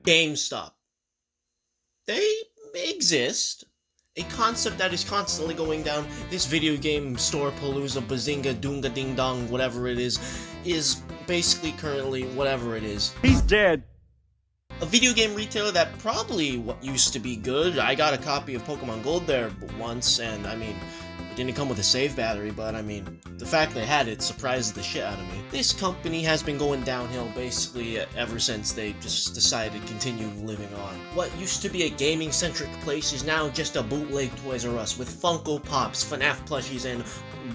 GameStop. They exist. A concept that is constantly going down this video game store palooza bazinga doonga ding dong whatever it is basically currently whatever it is. He's dead. A video game retailer that probably used to be good. I got a copy of Pokemon Gold there once, and I mean, it didn't come with a save battery, but I mean, the fact they had it surprises the shit out of me. This company has been going downhill basically ever since they just decided to continue living on. What used to be a gaming-centric place is now just a bootleg Toys R Us with Funko Pops, FNAF plushies, and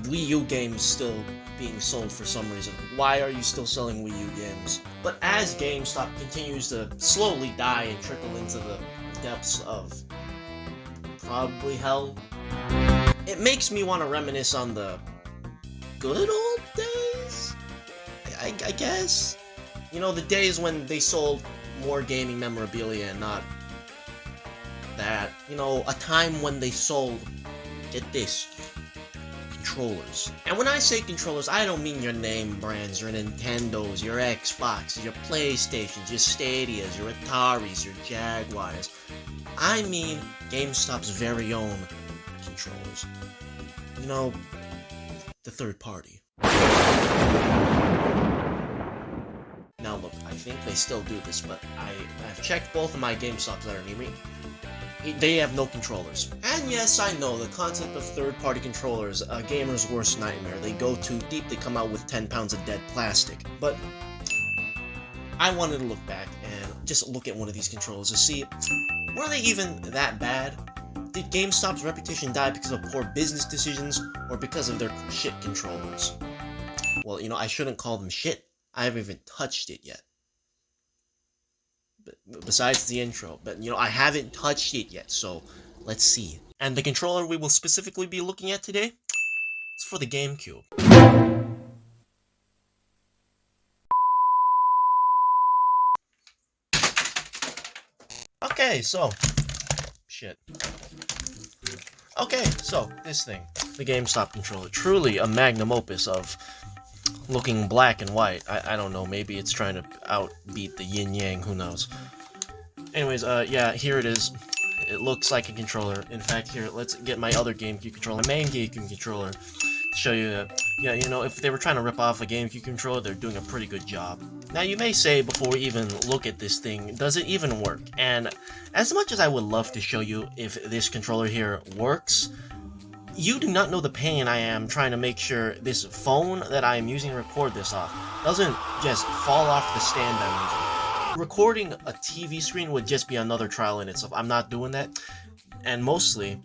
Wii U games still being sold for some reason. Why are you still selling Wii U games? But as GameStop continues to slowly die and trickle into the depths of probably hell, it makes me want to reminisce on the good old days, I guess. You know, the days when they sold more gaming memorabilia and not that. You know, a time when they sold, get this, controllers. And when I say controllers, I don't mean your name brands, your Nintendos, your Xboxes, your PlayStations, your Stadias, your Ataris, your Jaguars. I mean GameStop's very own controllers. You know, the third party. Now look, I think they still do this, but I've checked both of my GameStops that are near me. They have no controllers. And yes, I know, the concept of third-party controllers, a gamer's worst nightmare. They go too deep, they come out with 10 pounds of dead plastic. But I wanted to look back and just look at one of these controllers to see, were they even that bad? Did GameStop's reputation die because of poor business decisions, or because of their shit controllers? Well, you know, I shouldn't call them shit. I haven't even touched it yet. Besides the intro, but you know, I haven't touched it yet, so let's see. And the controller we will specifically be looking at today is for the Gamecube. Okay, so shit. Okay, so this thing, the GameStop controller, truly a magnum opus of looking black and white. I don't know, maybe it's trying to outbeat the yin-yang, who knows. Anyways, yeah, here it is. It looks like a controller. In fact, here, let's get my other GameCube controller, my main GameCube controller, to show you that, yeah, you know, if they were trying to rip off a GameCube controller, they're doing a pretty good job. Now, you may say, before we even look at this thing, does it even work? And as much as I would love to show you if this controller here works, you do not know the pain I am trying to make sure this phone that I am using to record this off doesn't just fall off the stand I'm using. Recording a TV screen would just be another trial in itself. I'm not doing that. And mostly,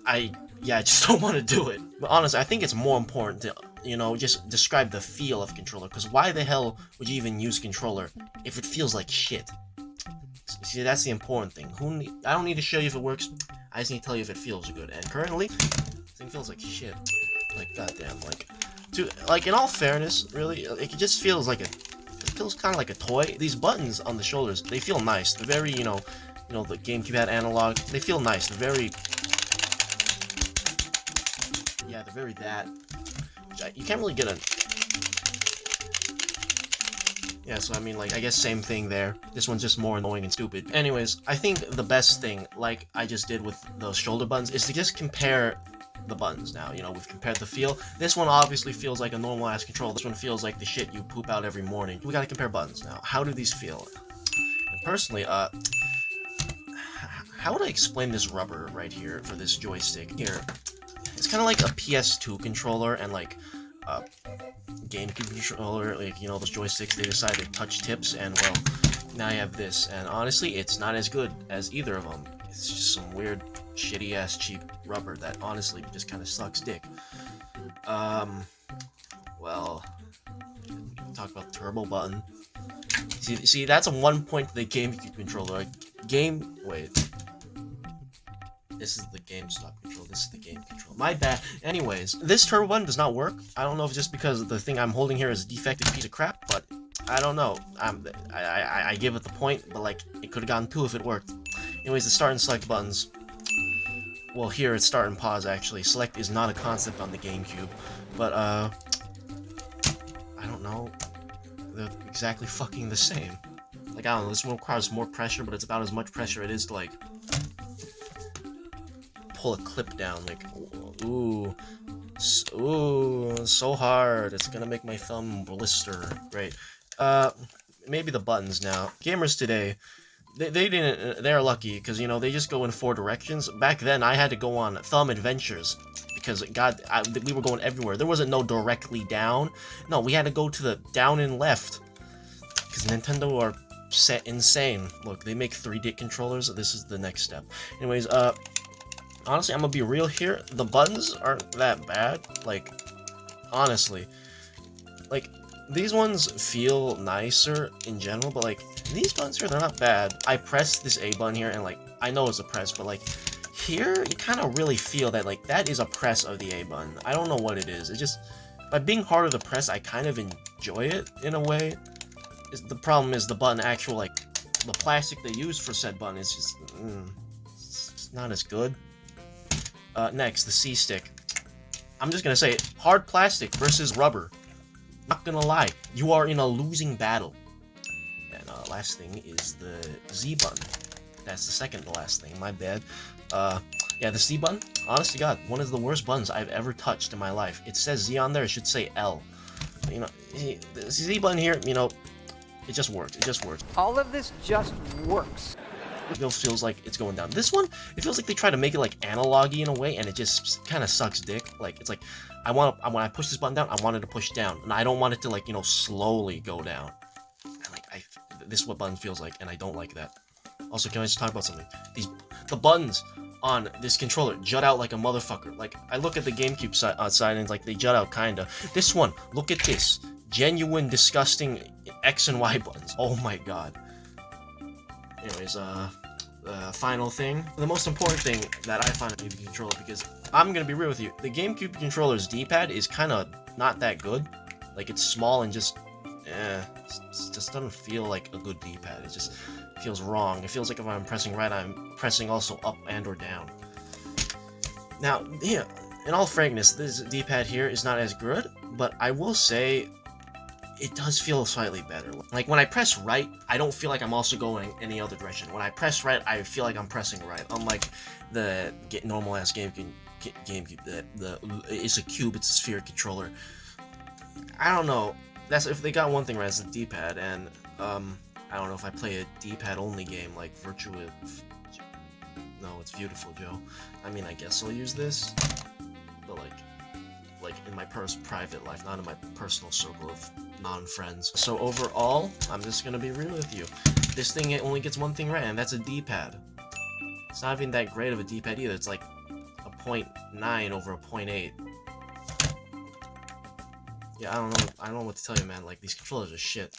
I just don't want to do it. But honestly, I think it's more important to, you know, just describe the feel of controller. Because why the hell would you even use controller if it feels like shit? See, that's the important thing. I don't need to show you if it works. I just need to tell you if it feels good. And currently, this thing feels like shit. Like, goddamn, like, in all fairness, really, it just feels like it feels kind of like a toy. These buttons on the shoulders, they feel nice. They're very, you know, the GameCube had analog. They feel nice. They're very, yeah, they're very that. You can't really get a. Yeah, so I mean, like, I guess same thing there. This one's just more annoying and stupid. Anyways, I think the best thing, like I just did with those shoulder buttons, is to just compare the buttons now. You know, we've compared the feel. This one obviously feels like a normal-ass controller. This one feels like the shit you poop out every morning. We gotta compare buttons now. How do these feel? And personally, how would I explain this rubber right here for this joystick? Here, it's kind of like a PS2 controller and like GameCube controller, like, you know, those joysticks, they decided to touch tips, and well, now I have this, and honestly, it's not as good as either of them. It's just some weird, shitty-ass, cheap rubber that honestly just kind of sucks dick. Well, talk about the turbo button. See, that's a 1 point to the GameCube controller. Wait. This is the GameStop control. This is the game control. My bad. Anyways, this turbo button does not work. I don't know if it's just because the thing I'm holding here is a defective piece of crap, but I don't know. I give it the point, but like, it could have gotten 2 if it worked. Anyways, the start and select buttons. Well, here it's start and pause, actually. Select is not a concept on the GameCube, but I don't know. They're exactly fucking the same. Like, I don't know, this one requires more pressure, but it's about as much pressure it is to, like, pull a clip down. Like, ooh, so hard. It's gonna make my thumb blister. Great. Maybe the buttons now. Gamers today, they're lucky, because, you know, they just go in 4 directions. Back then, I had to go on thumb adventures, because, we were going everywhere. There wasn't no directly down. No, we had to go to the down and left, because Nintendo are set insane. Look, they make 3D controllers. This is the next step. Anyways, honestly, I'm gonna be real here. The buttons aren't that bad. Like, honestly, like, these ones feel nicer in general, but, like, these buttons here, they're not bad. I press this A button here, and, like, I know it's a press, but, like, here, you kind of really feel that, like, that is a press of the A button. I don't know what it is. It's just, by being harder to press, I kind of enjoy it, in a way. The problem is the button actual, like, the plastic they use for said button is just, it's not as good. Next, the C-stick. I'm just gonna say it. Hard plastic versus rubber. Not gonna lie, you are in a losing battle. And last thing is the Z button. That's the second to last thing, my bad. Yeah, the Z button, honest to God, one of the worst buttons I've ever touched in my life. It says Z on there, it should say L. You know, the Z button here, you know, it just works, it just works. All of this just works. It feels like it's going down. This one, it feels like they try to make it like analog-y in a way, and it just kind of sucks dick. Like, it's like, when I push this button down, I want it to push down, and I don't want it to, like, you know, slowly go down. And, like, this is what button feels like, and I don't like that. Also, can I just talk about something? The buttons on this controller jut out like a motherfucker. Like, I look at the Gamecube side, and, like, they jut out kinda. This one, look at this. Genuine, disgusting X and Y buttons. Oh my god. Anyways, final thing. The most important thing that I find in the controller, because I'm gonna be real with you, the GameCube controller's D-pad is kind of not that good. Like, it's small and just, it just doesn't feel like a good D-pad. It just feels wrong. It feels like if I'm pressing right, I'm pressing also up and or down. Now, yeah, in all frankness, this D-pad here is not as good, but I will say it does feel slightly better. Like, when I press right, I don't feel like I'm also going any other direction. When I press right, I feel like I'm pressing right. Unlike the normal-ass GameCube, it's a cube, it's a sphere controller. I don't know. That's if they got one thing right, it's the D-pad, and I don't know if I play a D-pad only game like Virtua. No, it's Beautiful Joe. I mean, I guess I'll use this, but like in my private life, not in my personal circle of non-friends. So overall, I'm just gonna be real with you. This thing, it only gets one thing right, and that's a D-pad. It's not even that great of a D-pad either. It's like a 0.9 over a 0.8. Yeah, I don't know what to tell you, man. Like, these controllers are shit.